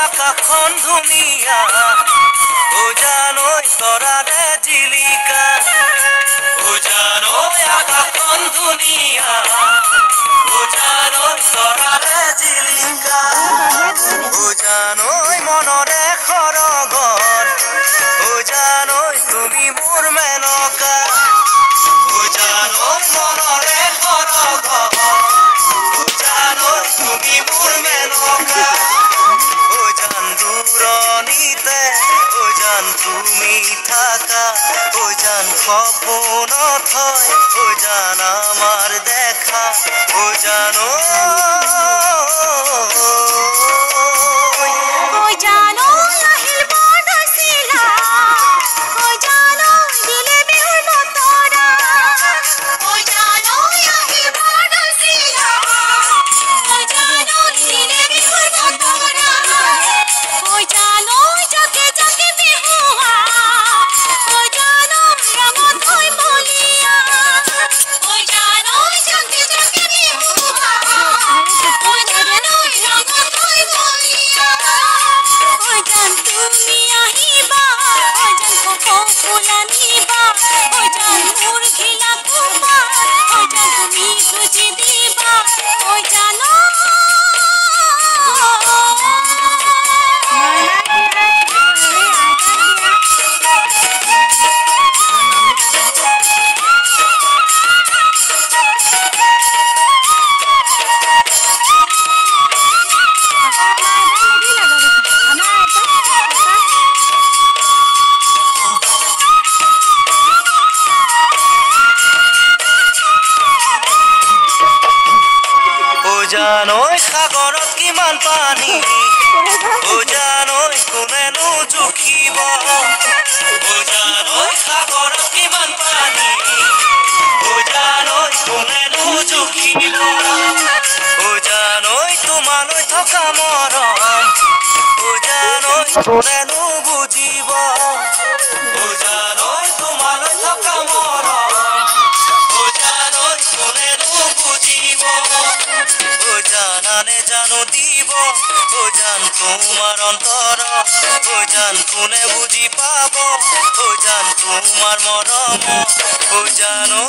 আকাশখন ধুনীয়া ও জানৈ তৰাৰে জিলিকা ও জানৈ আকাশখন ধুনীয়া ও জানৈ তৰাৰে জিলিকা ও জানৈ মনৰে সৰগৰ ও জানৈ তুমি মোৰ মেনকা ও জানৈ মনৰে সৰগৰ ও জানৈ তুমি মোৰ মেনকা ও জান দূৰণিতে ও জান তুমি থাকা ও জান সপোনত হয় ও জান আমাৰ দেখা ও জানো জানৈ সাগৰত কিমান পানী ও জানৈ কোনেনো জুখিব ও জানৈ সাগৰত কিমান পানী ও জানৈ কোনেনো জুখিব ও জানৈ তোমালৈ থকা মৰম ও জানৈ কোনেনো বুজিব ও জানৈ তোমালৈ থকা মৰম ও জানৈ কোনেনো বুজিব ও জানানে জানো দিব ও জান তোমার অন্তর ও জান কোনে বুঝি পাব ও জান তোমার মরম ও জানো